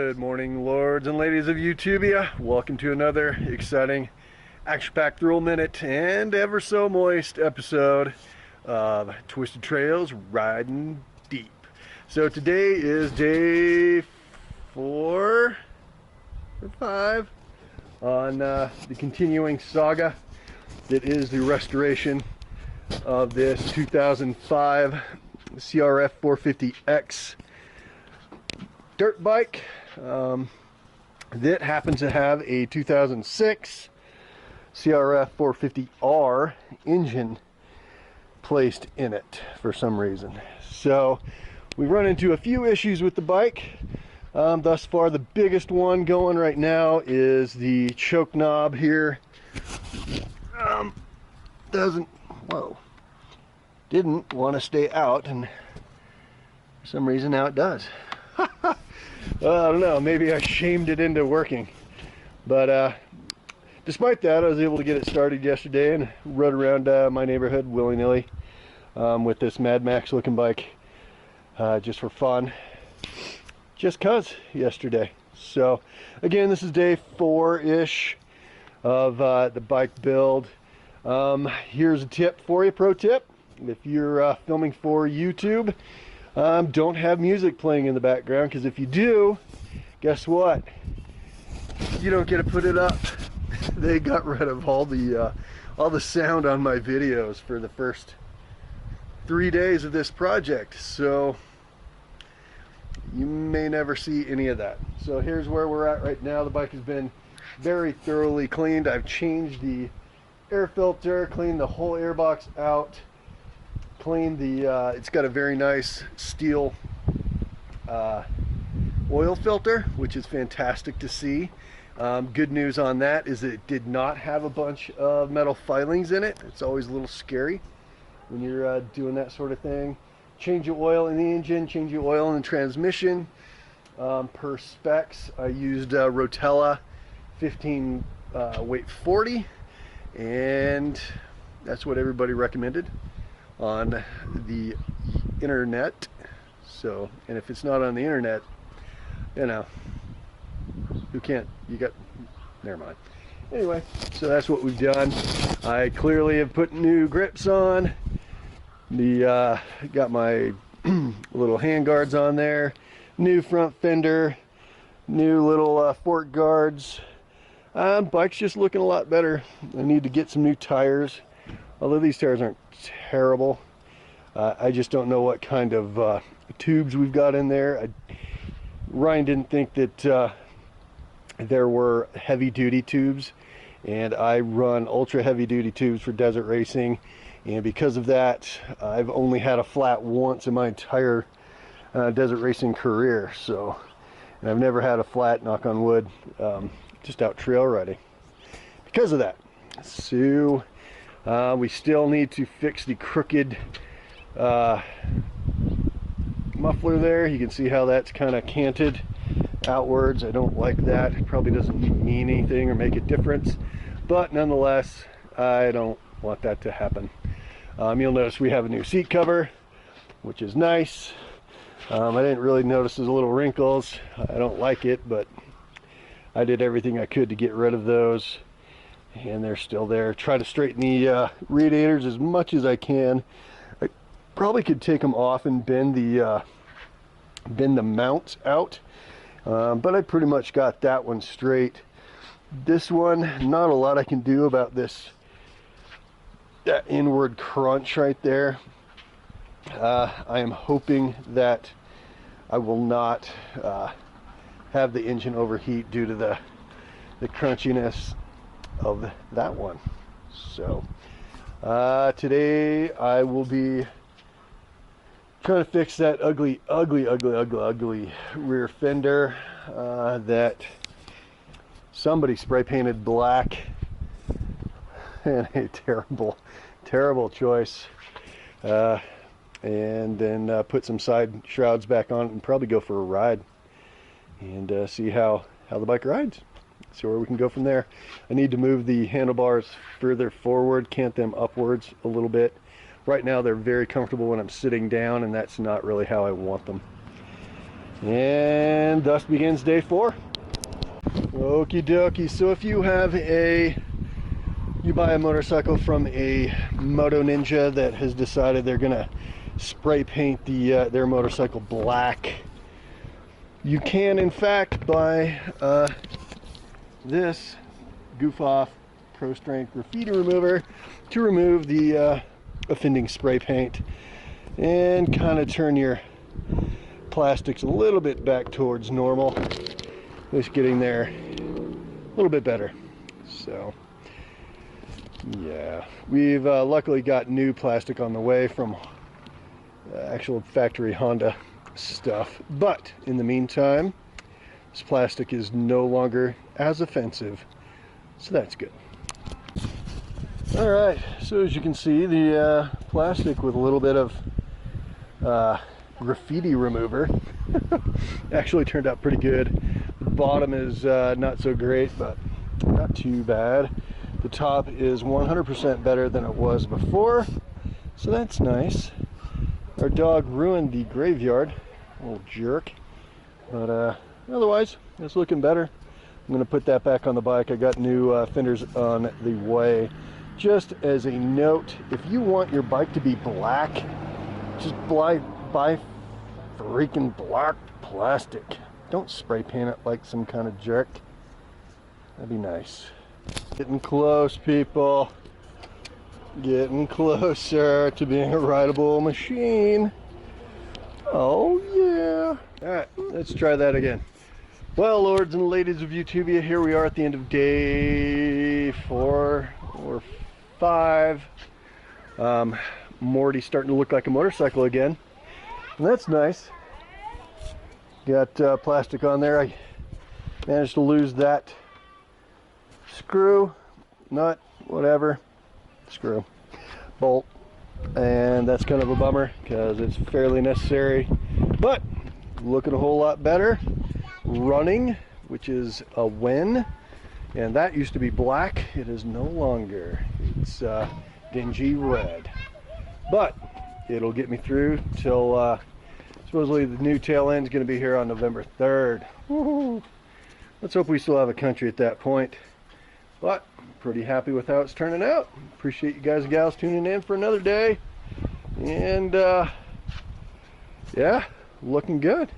Good morning, lords and ladies of YouTubia. Welcome to another exciting, action-packed thrill minute and ever so moist episode of Twisted Trails Riding Deep. So today is day 4 or 5 on the continuing saga that is the restoration of this 2005 CRF450X dirt bike that happens to have a 2006 CRF450R engine placed in it for some reason. So we run into a few issues with the bike. Thus far, the biggest one going right now is the choke knob here. Didn't want to stay out, and for some reason now it does. I don't know, maybe I shamed it into working, but despite that, I was able to get it started yesterday and rode around my neighborhood willy-nilly with this Mad Max looking bike just for fun, just cause yesterday. So again, this is day 4-ish of the bike build. Here's a tip for you, pro tip. If you're filming for YouTube, don't have music playing in the background, because if you do, guess what? You don't get to put it up. They got rid of all the sound on my videos for the first 3 days of this project, so you may never see any of that. So here's where we're at right now. The bike has been very thoroughly cleaned. I've changed the air filter, cleaned the whole air box out, cleaned the it's got a very nice steel oil filter, which is fantastic to see. Good news on that is that it did not have a bunch of metal filings in it. It's always a little scary when you're doing that sort of thing. Change the oil in the engine, change the oil in the transmission. Per specs, I used Rotella 15 weight 40, and that's what everybody recommended on the internet. So, and if it's not on the internet, you know, never mind. Anyway, so that's what we've done. I clearly have put new grips on. Got my little hand guards on there, new front fender, new little fork guards. Bike's just looking a lot better. I need to get some new tires, although these tires aren't terrible. I just don't know what kind of tubes we've got in there. Ryan didn't think that there were heavy-duty tubes, and I run ultra heavy-duty tubes for desert racing, and because of that, I've only had a flat once in my entire desert racing career. So, and I've never had a flat, knock on wood, just out trail riding because of that. So we still need to fix the crooked muffler there. You can see how that's kind of canted outwards. I don't like that. It probably doesn't mean anything or make a difference, but nonetheless, I don't want that to happen. You'll notice we have a new seat cover, which is nice. I didn't really notice those little wrinkles. I don't like it, but I did everything I could to get rid of those, and they're still there. Try to straighten the radiators as much as I can. I probably could take them off and bend the mounts out, but I pretty much got that one straight. This one, not a lot I can do about this, that inward crunch right there. I am hoping that I will not have the engine overheat due to the crunchiness of that one. So today I will be trying to fix that ugly rear fender that somebody spray painted black, and a terrible choice, and then put some side shrouds back on it and probably go for a ride and see how the bike rides, see where we can go from there. I need to move the handlebars further forward, cant them upwards a little bit. Right now they're very comfortable when I'm sitting down, and that's not really how I want them. And thus begins day 4. Okie dokie. So if you buy a motorcycle from a Moto Ninja that has decided they're gonna spray paint their motorcycle black, you can in fact buy this goof off pro strength graffiti remover to remove the offending spray paint and kind of turn your plastics a little bit back towards normal. Just getting there a little bit better. So yeah, we've luckily got new plastic on the way from actual factory Honda stuff, but in the meantime this plastic is no longer as offensive, so that's good. All right, so as you can see, the plastic with a little bit of graffiti remover actually turned out pretty good. The bottom is not so great, but not too bad. The top is 100% better than it was before, so that's nice. Our dog ruined the graveyard, little jerk, but otherwise it's looking better. I'm going to put that back on the bike. I got new fenders on the way. Just as a note, if you want your bike to be black, just buy freaking black plastic. Don't spray paint it like some kind of jerk. That'd be nice. Getting close, people. Getting closer to being a rideable machine. Oh yeah. Alright, let's try that again. Well, lords and ladies of YouTubia, here we are at the end of day 4 or 5. Morty's starting to look like a motorcycle again, and that's nice. Got plastic on there. I managed to lose that screw, nut, whatever, screw, bolt, and that's kind of a bummer because it's fairly necessary, but looking a whole lot better. Running, which is a win, and that used to be black. It is no longer. It's dingy red, but it'll get me through till supposedly the new tail end is going to be here on November 3rd. Woo-hoo. Let's hope we still have a country at that point, but pretty happy with how it's turning out. Appreciate you guys and gals tuning in for another day, and yeah, looking good.